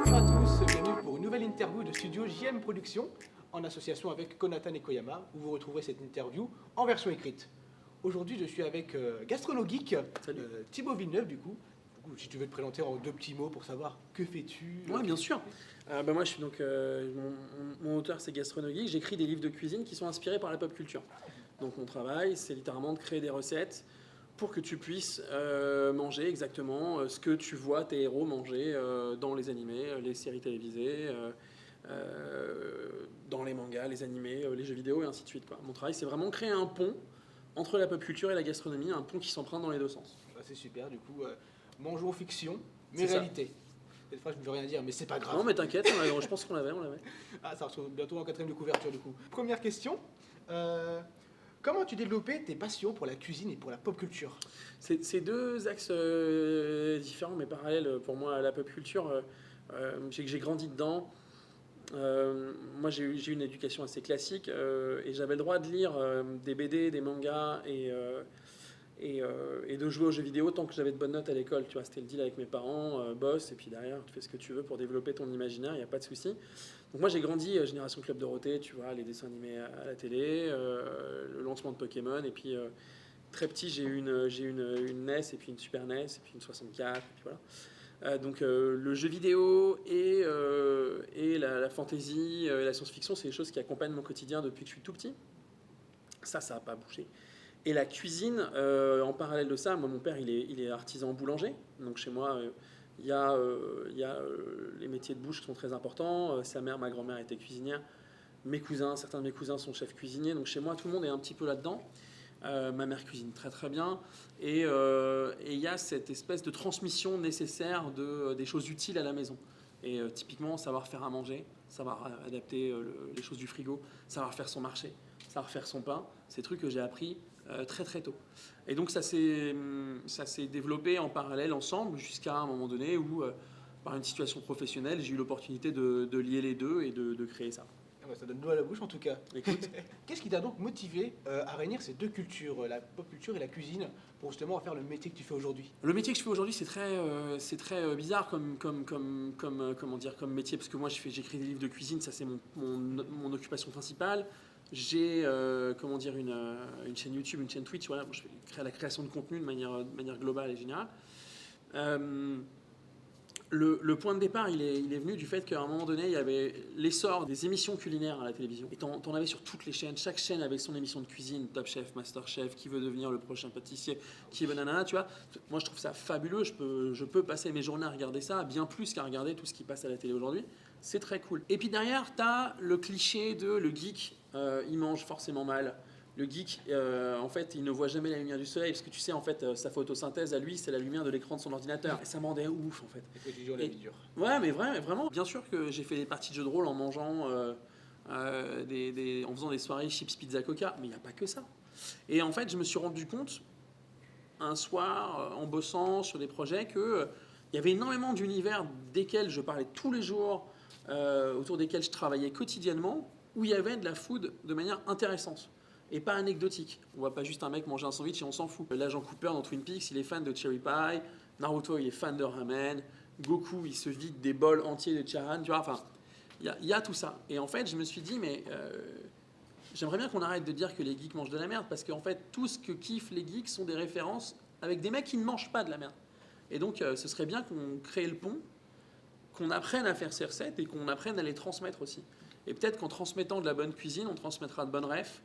Bonjour à tous, bienvenue pour une nouvelle interview de studio JM Productions en association avec Konatan et Koyama où vous retrouverez cette interview en version écrite. Aujourd'hui je suis avec Gastronogeek, Thibaut Villeneuve du coup. Si tu veux te présenter en deux petits mots pour savoir que fais-tu. Oui, bien sûr. Moi, je suis donc mon auteur, c'est Gastronogeek. J'écris des livres de cuisine qui sont inspirés par la pop culture. Donc mon travail, c'est littéralement de créer des recettes pour que tu puisses manger exactement ce que tu vois tes héros manger dans les animés, les séries télévisées, dans les mangas, les animés, les jeux vidéo et ainsi de suite, quoi. Mon travail, c'est vraiment créer un pont entre la pop culture et la gastronomie, un pont qui s'emprunte dans les deux sens. C'est super, du coup, mangeons fiction, mais C'est ça. réalité. Cette fois, je ne veux rien dire, mais c'est pas grave. Non, mais t'inquiète, je pense qu'on l'avait. Ah, ça retrouve bientôt en quatrième de couverture du coup. Première question. Comment as-tu développé tes passions pour la cuisine et pour la pop culture? C'est deux axes différents mais parallèles pour moi à la pop culture. J'ai grandi dedans. Moi j'ai eu une éducation assez classique et j'avais le droit de lire des BD, des mangas et de jouer aux jeux vidéo tant que j'avais de bonnes notes à l'école. Tu vois, c'était le deal avec mes parents, boss, et puis derrière tu fais ce que tu veux pour développer ton imaginaire, il n'y a pas de souci. Donc moi j'ai grandi Génération Club Dorothée, tu vois, les dessins animés à la télé, le lancement de Pokémon, et puis très petit j'ai eu une NES, et puis une Super NES, et puis une 64, et puis voilà. Donc le jeu vidéo et la fantasy et la science-fiction, c'est des choses qui accompagnent mon quotidien depuis que je suis tout petit. Ça n'a pas bougé. Et la cuisine, en parallèle de ça, moi mon père il est artisan boulanger, donc chez moi il y a les métiers de bouche qui sont très importants. Sa mère, ma grand-mère était cuisinière, certains de mes cousins sont chefs cuisiniers, donc chez moi tout le monde est un petit peu là-dedans. Ma mère cuisine très très bien et il y a cette espèce de transmission nécessaire des choses utiles à la maison. Et typiquement, savoir faire à manger, savoir adapter les choses du frigo, savoir faire son marché, savoir faire son pain, c'est des trucs que j'ai appris très très tôt. Et donc ça s'est développé en parallèle ensemble jusqu'à un moment donné où, par une situation professionnelle, j'ai eu l'opportunité de lier les deux et de créer ça. Ça donne l'eau à la bouche en tout cas. Écoute. Qu'est-ce qui t'a donc motivé à réunir ces deux cultures, la pop culture et la cuisine, pour justement faire le métier que tu fais aujourd'hui? Le métier que je fais aujourd'hui, c'est très bizarre comme métier, parce que moi j'écris des livres de cuisine, ça c'est mon occupation principale. J'ai une chaîne YouTube, une chaîne Twitch, voilà, je fais la création de contenu de manière globale et générale. Le point de départ, il est venu du fait qu'à un moment donné, il y avait l'essor des émissions culinaires à la télévision. Et t'en avais sur toutes les chaînes. Chaque chaîne avait son émission de cuisine, Top Chef, Master Chef, qui veut devenir le prochain pâtissier, qui veut nanana, tu vois. Moi, je trouve ça fabuleux. Je peux passer mes journées à regarder ça, bien plus qu'à regarder tout ce qui passe à la télé aujourd'hui. C'est très cool. Et puis derrière, t'as le cliché de le geek, il mange forcément mal. Le geek, en fait, il ne voit jamais la lumière du soleil parce que tu sais, en fait, sa photosynthèse à lui, c'est la lumière de l'écran de son ordinateur. Et ça m'en rendait ouf, en fait. Et que tu joues la vie dure. Ouais, mais vraiment. Bien sûr que j'ai fait des parties de jeux de rôle en mangeant, en faisant des soirées chips, pizza, coca, mais il n'y a pas que ça. Et en fait, je me suis rendu compte un soir, en bossant sur des projets, qu'il y avait énormément d'univers desquels je parlais tous les jours, autour desquels je travaillais quotidiennement, où il y avait de la food de manière intéressante. Et pas anecdotique. On voit pas juste un mec manger un sandwich et on s'en fout. L'agent Cooper dans Twin Peaks, il est fan de cherry pie. Naruto, il est fan de ramen. Goku, il se vide des bols entiers de charan. Tu vois, enfin, il y a tout ça. Et en fait, je me suis dit, mais j'aimerais bien qu'on arrête de dire que les geeks mangent de la merde, parce qu'en fait, tout ce que kiffent les geeks sont des références avec des mecs qui ne mangent pas de la merde. Et donc, ce serait bien qu'on crée le pont, qu'on apprenne à faire ces recettes et qu'on apprenne à les transmettre aussi. Et peut-être qu'en transmettant de la bonne cuisine, on transmettra de bonnes refs.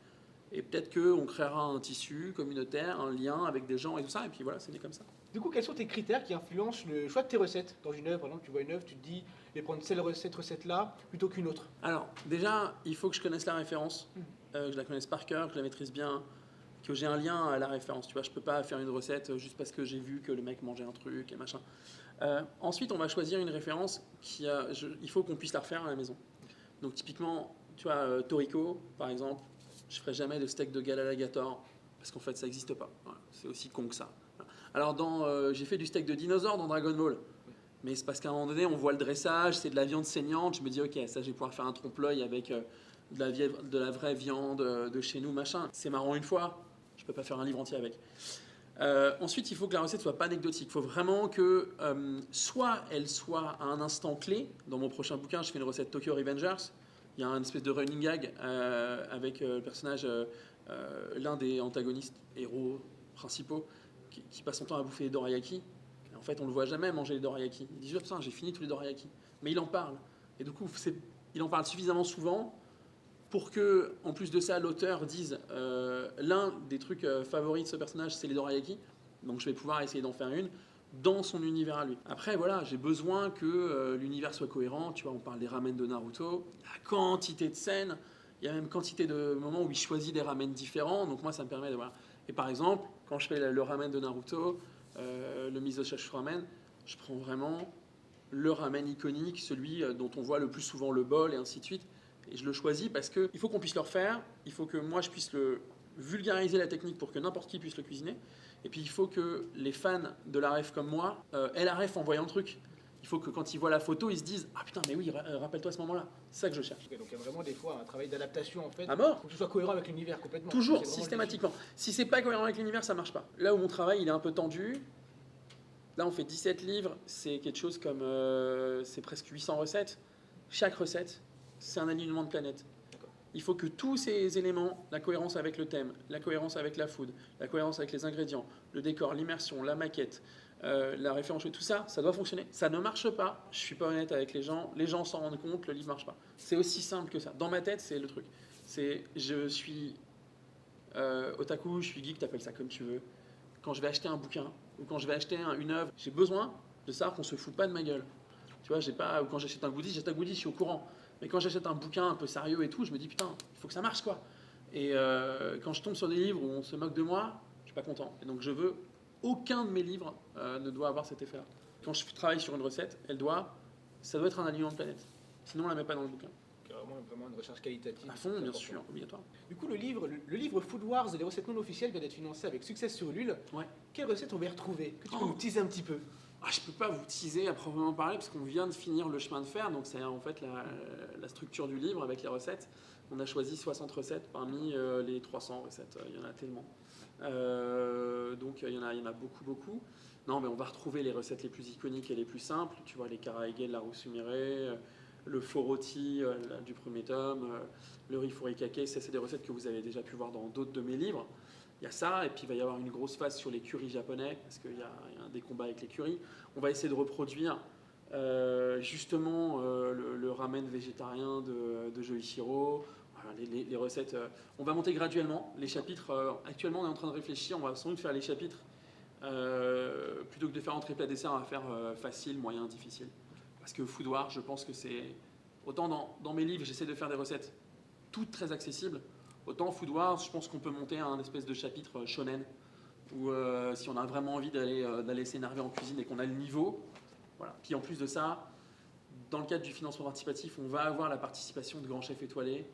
Et peut-être qu'on créera un tissu communautaire, un lien avec des gens et tout ça. Et puis voilà, c'est né comme ça. Du coup, quels sont tes critères qui influencent le choix de tes recettes dans une œuvre? Par exemple, tu vois une œuvre, tu te dis, je vais prendre cette recette-là plutôt qu'une autre. Alors, déjà, il faut que je connaisse la référence, que je la connaisse par cœur, que je la maîtrise bien, que j'ai un lien à la référence. Tu vois, je peux pas faire une recette juste parce que j'ai vu que le mec mangeait un truc et machin. Ensuite, on va choisir une référence il faut qu'on puisse la refaire à la maison. Donc, typiquement, tu vois, Toriko, par exemple. Je ferai jamais de steak de Galalagator parce qu'en fait ça n'existe pas. Voilà, c'est aussi con que ça. Alors j'ai fait du steak de dinosaure dans Dragon Ball, mais c'est parce qu'à un moment donné on voit le dressage, c'est de la viande saignante. Je me dis ok, ça je vais pouvoir faire un trompe-l'œil avec de la vraie viande de chez nous machin. C'est marrant une fois, je peux pas faire un livre entier avec. Ensuite, il faut que la recette soit pas anecdotique. Il faut vraiment que soit elle soit à un instant clé. Dans mon prochain bouquin, je fais une recette Tokyo Revengers. Il y a une espèce de running gag avec le personnage, l'un des antagonistes, héros principaux, qui passe son temps à bouffer des dorayaki. Et en fait, on le voit jamais manger les dorayaki. Il dit putain, j'ai fini tous les dorayaki. Mais il en parle. Et du coup, il en parle suffisamment souvent pour que, en plus de ça, l'auteur dise l'un des trucs favoris de ce personnage, c'est les dorayaki. Donc je vais pouvoir essayer d'en faire une dans son univers à lui. Après, voilà, j'ai besoin que l'univers soit cohérent. Tu vois, on parle des ramen de Naruto. La quantité de scènes, il y a même quantité de moments où il choisit des ramen différents. Donc moi, ça me permet de... Voilà. Et par exemple, quand je fais le ramen de Naruto, le miso shashu ramen, je prends vraiment le ramen iconique, celui dont on voit le plus souvent le bol et ainsi de suite. Et je le choisis parce qu'il faut qu'on puisse le refaire, il faut que moi je puisse le vulgariser la technique pour que n'importe qui puisse le cuisiner. Et puis il faut que les fans de la ref comme moi aient la ref en voyant le truc. Il faut que quand ils voient la photo, ils se disent ah putain mais oui, rappelle-toi ce moment-là. C'est ça que je cherche. Okay, donc il y a vraiment des fois un travail d'adaptation en fait. À mort. Faut que ce soit cohérent avec l'univers complètement. Toujours, systématiquement. Si c'est pas cohérent avec l'univers, ça marche pas. Là où mon travail il est un peu tendu, là on fait 17 livres, c'est quelque chose comme c'est presque 800 recettes. Chaque recette, c'est un alignement de planète. Il faut que tous ces éléments, la cohérence avec le thème, la cohérence avec la food, la cohérence avec les ingrédients, le décor, l'immersion, la maquette, la référence, tout ça, ça doit fonctionner. Ça ne marche pas, je suis pas honnête avec les gens s'en rendent compte, le livre marche pas. C'est aussi simple que ça. Dans ma tête, c'est le truc. Je suis otaku, je suis geek, t'appelles ça comme tu veux. Quand je vais acheter un bouquin ou quand je vais acheter une œuvre, j'ai besoin de savoir qu'on se fout pas de ma gueule. Tu vois, ou quand j'achète un goodies, je suis au courant. Mais quand j'achète un bouquin un peu sérieux et tout, je me dis putain, il faut que ça marche quoi. Et quand je tombe sur des livres où on se moque de moi, je suis pas content. Et donc aucun de mes livres ne doit avoir cet effet-là. Quand je travaille sur une recette, ça doit être un aliment de planète. Sinon on la met pas dans le bouquin. Vraiment une recherche qualitative. À fond, bien sûr, obligatoire. Du coup, le livre Food Wars et les recettes non officielles vient d'être financé avec succès sur Ulule. Ouais. Quelles recettes on va y retrouver? Que tu peux nous teaser un petit peu? Je ne peux pas vous teaser à proprement parler parce qu'on vient de finir le chemin de fer, donc c'est en fait la structure du livre avec les recettes. On a choisi 60 recettes parmi les 300 recettes, il y en a tellement. Donc il y en a beaucoup. Non, mais on va retrouver les recettes les plus iconiques et les plus simples. Tu vois, les karaage de la Rousumire, le faux rôti du premier tome, le riz furikake, ça c'est des recettes que vous avez déjà pu voir dans d'autres de mes livres. Il y a ça, et puis il va y avoir une grosse phase sur les currys japonais, parce qu'il y a des combats avec les currys. On va essayer de reproduire justement le ramen végétarien de Joichiro. Voilà, les recettes, on va monter graduellement. Les chapitres, actuellement on est en train de réfléchir, on va sans doute faire les chapitres. Plutôt que de faire entrée plat dessert, on va faire facile, moyen, difficile. Parce que Food Wars, je pense que c'est... Autant dans mes livres, j'essaie de faire des recettes toutes très accessibles. Autant Food Wars, je pense qu'on peut monter un espèce de chapitre shonen où si on a vraiment envie d'aller s'énerver en cuisine et qu'on a le niveau. Voilà. Puis en plus de ça, dans le cadre du financement participatif, on va avoir la participation de grands chefs étoilés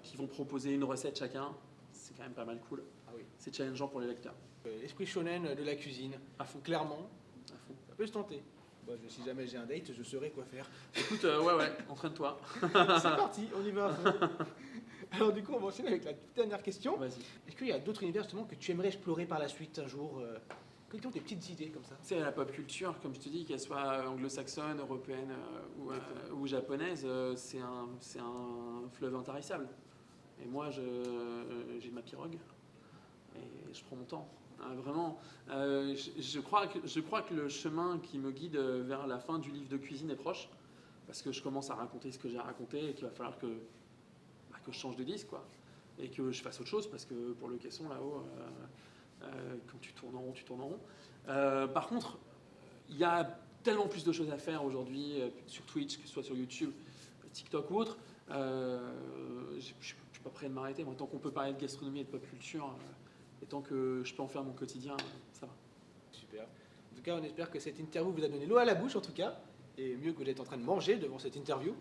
qui vont proposer une recette chacun. C'est quand même pas mal cool. Ah oui. C'est challengeant pour les lecteurs. L'esprit shonen de la cuisine, À fond. clairement, À fond. ça peut se tenter. Bon, si jamais j'ai un date, je saurai quoi faire. Écoute, ouais, entraîne-toi. C'est parti, on y va à fond. Alors du coup, on va enchaîner avec la toute dernière question. Vas-y. Est-ce qu'il y a d'autres univers justement que tu aimerais explorer par la suite un jour? Quelles sont tes petites idées comme ça? C'est la pop culture, comme je te dis, qu'elle soit anglo-saxonne, européenne ou japonaise, c'est un fleuve intarissable. Et moi, j'ai ma pirogue et je prends mon temps. Vraiment, je crois que le chemin qui me guide vers la fin du livre de cuisine est proche, parce que je commence à raconter ce que j'ai à raconter et qu'il va falloir que je change de disque, quoi, et que je fasse autre chose, parce que pour le caisson là-haut, quand tu tournes en rond, tu tournes en rond. Par contre, il y a tellement plus de choses à faire aujourd'hui sur Twitch, que ce soit sur YouTube, TikTok ou autre. Je suis pas prêt de m'arrêter. Moi, tant qu'on peut parler de gastronomie et de pop culture, et tant que je peux en faire mon quotidien, ça va. Super. En tout cas, on espère que cette interview vous a donné l'eau à la bouche, en tout cas. Et mieux que vous êtes en train de manger devant cette interview.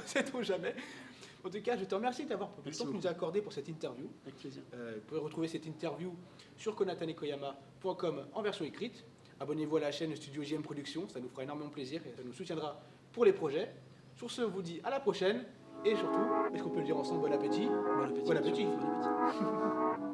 Sait-on jamais. En tout cas, je te remercie d'avoir pris le temps que tu nous as accordé pour cette interview. Avec plaisir. Vous pouvez retrouver cette interview sur konatanekoyama.com en version écrite. Abonnez-vous à la chaîne Studio JM Productions, ça nous fera énormément plaisir et ça nous soutiendra pour les projets. Sur ce, on vous dit à la prochaine et surtout, est-ce qu'on peut le dire ensemble, bon appétit? Bon appétit. Bon appétit. Bon appétit.